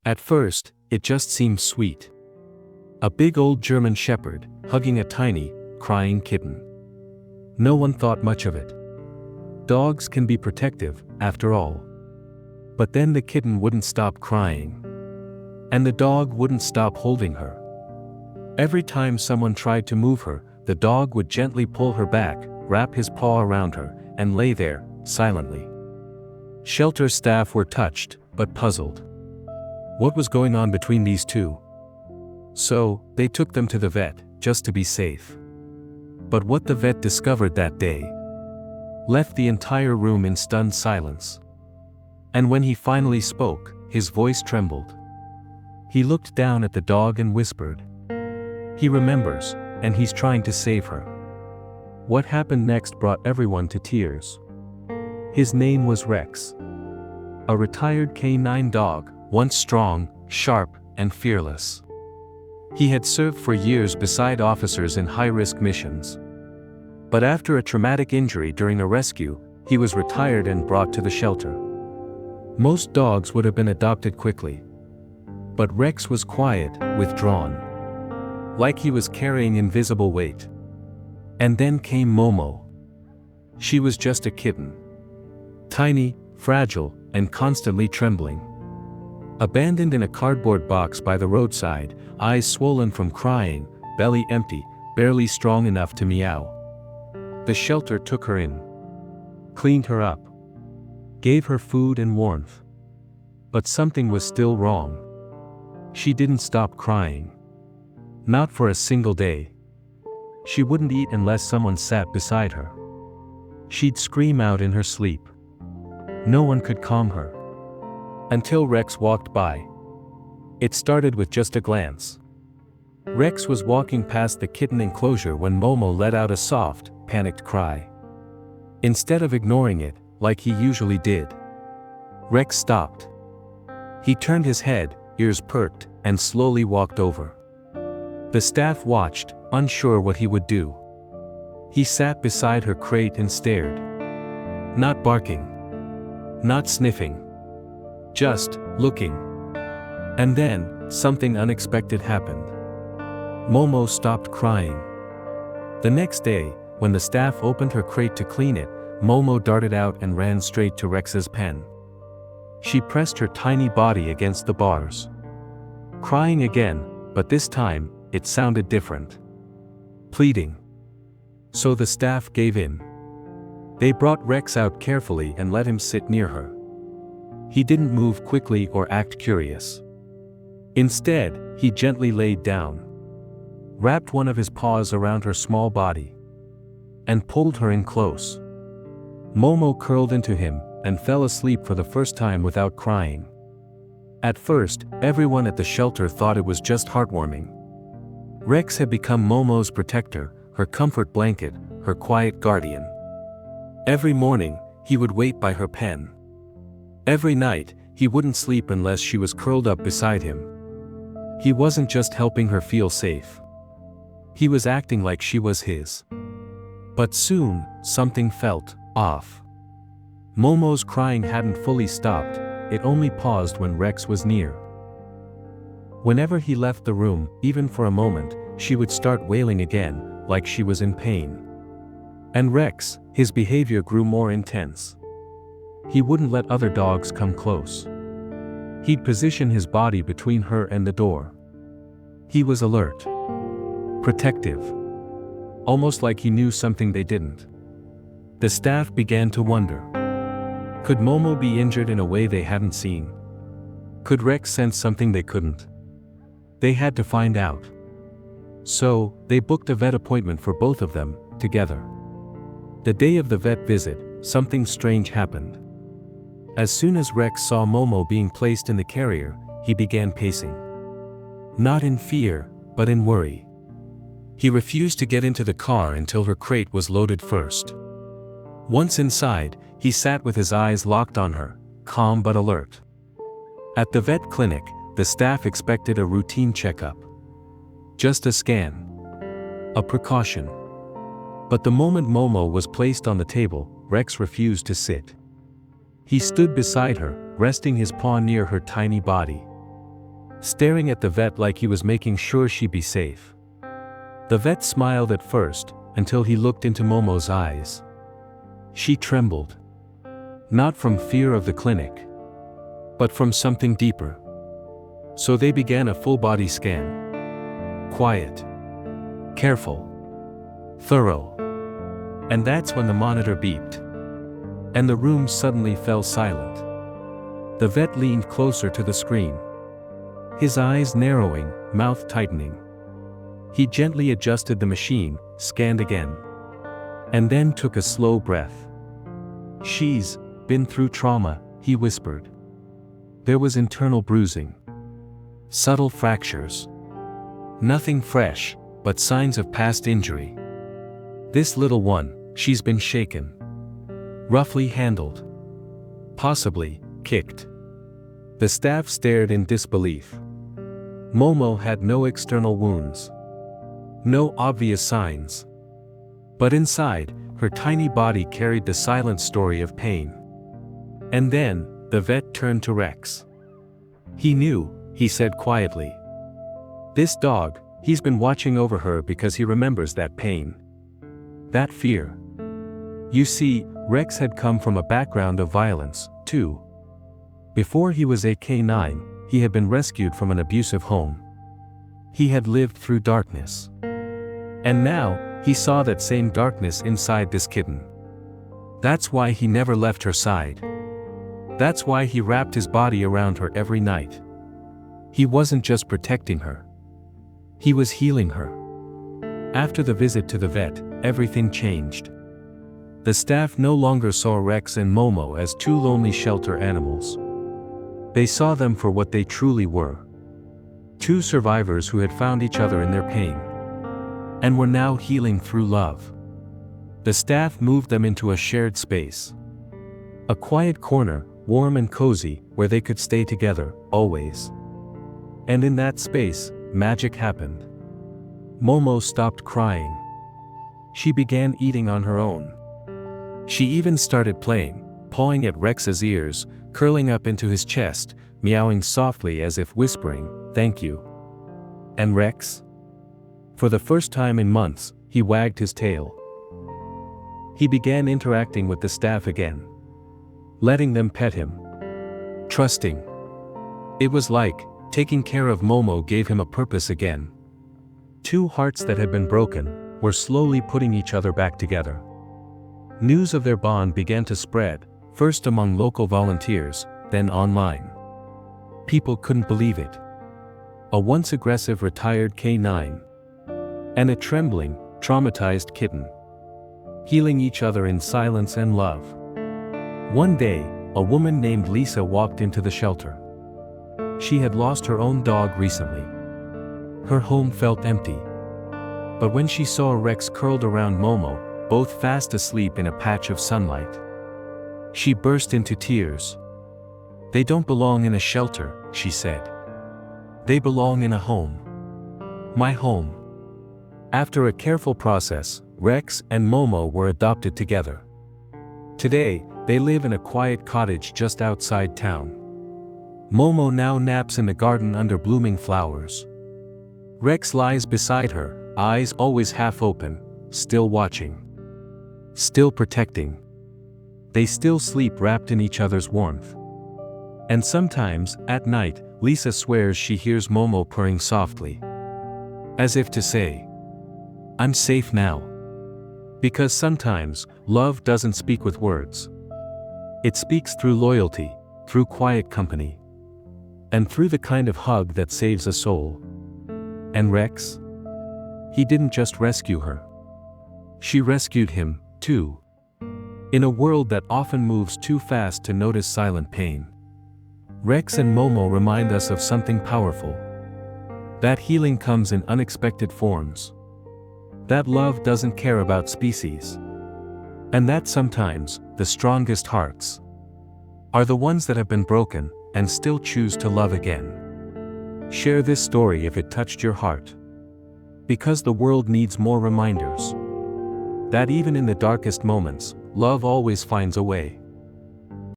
At first, it just seemed sweet. A big old German shepherd, hugging a tiny, crying kitten. No one thought much of it. Dogs can be protective, after all. But then the kitten wouldn't stop crying. And the dog wouldn't stop holding her. Every time someone tried to move her, the dog would gently pull her back, wrap his paw around her, and lay there, silently. Shelter staff were touched, but puzzled. What was going on between these two? So, they took them to the vet, just to be safe. But what the vet discovered that day left the entire room in stunned silence. And when he finally spoke, his voice trembled. He looked down at the dog and whispered. He remembers, and he's trying to save her. What happened next brought everyone to tears. His name was Rex. A retired canine dog, once strong, sharp, and fearless. He had served for years beside officers in high-risk missions. But after a traumatic injury during a rescue, he was retired and brought to the shelter. Most dogs would have been adopted quickly. But Rex was quiet, withdrawn. Like he was carrying invisible weight. And then came Momo. She was just a kitten. Tiny, fragile, and constantly trembling. Abandoned in a cardboard box by the roadside, eyes swollen from crying, belly empty, barely strong enough to meow. The shelter took her in. Cleaned her up. Gave her food and warmth. But something was still wrong. She didn't stop crying. Not for a single day. She wouldn't eat unless someone sat beside her. She'd scream out in her sleep. No one could calm her. Until Rex walked by. It started with just a glance. Rex was walking past the kitten enclosure when Momo let out a soft, panicked cry. Instead of ignoring it, like he usually did, Rex stopped. He turned his head, ears perked, and slowly walked over. The staff watched, unsure what he would do. He sat beside her crate and stared. Not barking. Not sniffing. Just looking. And then, something unexpected happened. Momo stopped crying. The next day, when the staff opened her crate to clean it, Momo darted out and ran straight to Rex's pen. She pressed her tiny body against the bars. Crying again, but this time, it sounded different. Pleading. So the staff gave in. They brought Rex out carefully and let him sit near her. He didn't move quickly or act curious. Instead, he gently laid down. Wrapped one of his paws around her small body. And pulled her in close. Momo curled into him, and fell asleep for the first time without crying. At first, everyone at the shelter thought it was just heartwarming. Rex had become Momo's protector, her comfort blanket, her quiet guardian. Every morning, he would wait by her pen. Every night, he wouldn't sleep unless she was curled up beside him. He wasn't just helping her feel safe. He was acting like she was his. But soon, something felt off. Momo's crying hadn't fully stopped, it only paused when Rex was near. Whenever he left the room, even for a moment, she would start wailing again, like she was in pain. And Rex, his behavior grew more intense. He wouldn't let other dogs come close. He'd position his body between her and the door. He was alert. Protective. Almost like he knew something they didn't. The staff began to wonder. Could Momo be injured in a way they hadn't seen? Could Rex sense something they couldn't? They had to find out. So, they booked a vet appointment for both of them, together. The day of the vet visit, something strange happened. As soon as Rex saw Momo being placed in the carrier, he began pacing. Not in fear, but in worry. He refused to get into the car until her crate was loaded first. Once inside, he sat with his eyes locked on her, calm but alert. At the vet clinic, the staff expected a routine checkup. Just a scan. A precaution. But the moment Momo was placed on the table, Rex refused to sit. He stood beside her, resting his paw near her tiny body. staring at the vet like he was making sure she'd be safe. The vet smiled at first, until he looked into Momo's eyes. She trembled. Not from fear of the clinic, but from something deeper. So they began a full-body scan. Quiet. Careful. Thorough. And that's when the monitor beeped. And the room suddenly fell silent. The vet leaned closer to the screen. His eyes narrowing, mouth tightening. He gently adjusted the machine, scanned again. And then took a slow breath. "She's been through trauma," he whispered. There was internal bruising. Subtle fractures. Nothing fresh, but signs of past injury. This little one, she's been shaken. Roughly handled. Possibly, kicked. The staff stared in disbelief. Momo had no external wounds. No obvious signs. But inside, her tiny body carried the silent story of pain. And then, the vet turned to Rex. "He knew," he said quietly. "This dog, he's been watching over her because he remembers that pain. That fear." You see, Rex had come from a background of violence, too. Before he was a K9, he had been rescued from an abusive home. He had lived through darkness. And now, he saw that same darkness inside this kitten. That's why he never left her side. That's why he wrapped his body around her every night. He wasn't just protecting her. He was healing her. After the visit to the vet, everything changed. The staff no longer saw Rex and Momo as two lonely shelter animals. They saw them for what they truly were. Two survivors who had found each other in their pain. And were now healing through love. The staff moved them into a shared space. A quiet corner, warm and cozy, where they could stay together, always. And in that space, magic happened. Momo stopped crying. She began eating on her own. She even started playing, pawing at Rex's ears, curling up into his chest, meowing softly as if whispering, "Thank you." And Rex? For the first time in months, he wagged his tail. He began interacting with the staff again. Letting them pet him. Trusting. It was like, taking care of Momo gave him a purpose again. Two hearts that had been broken, were slowly putting each other back together. News of their bond began to spread, first among local volunteers, then online. People couldn't believe it. A once aggressive retired K9. And a trembling, traumatized kitten. Healing each other in silence and love. One day, a woman named Lisa walked into the shelter. She had lost her own dog recently. Her home felt empty. But when she saw Rex curled around Momo, both fast asleep in a patch of sunlight, she burst into tears. "They don't belong in a shelter," she said. "They belong in a home. My home." After a careful process, Rex and Momo were adopted together. Today, they live in a quiet cottage just outside town. Momo now naps in the garden under blooming flowers. Rex lies beside her, eyes always half open, still watching. Still protecting. They still sleep wrapped in each other's warmth. And sometimes, at night, Lisa swears she hears Momo purring softly. As if to say, "I'm safe now." Because sometimes, love doesn't speak with words. It speaks through loyalty, through quiet company. And through the kind of hug that saves a soul. And Rex? He didn't just rescue her. She rescued him, too. In a world that often moves too fast to notice silent pain. Rex and Momo remind us of something powerful. That healing comes in unexpected forms. That love doesn't care about species. And that sometimes, the strongest hearts are the ones that have been broken, and still choose to love again. Share this story if it touched your heart. Because the world needs more reminders. That even in the darkest moments, love always finds a way.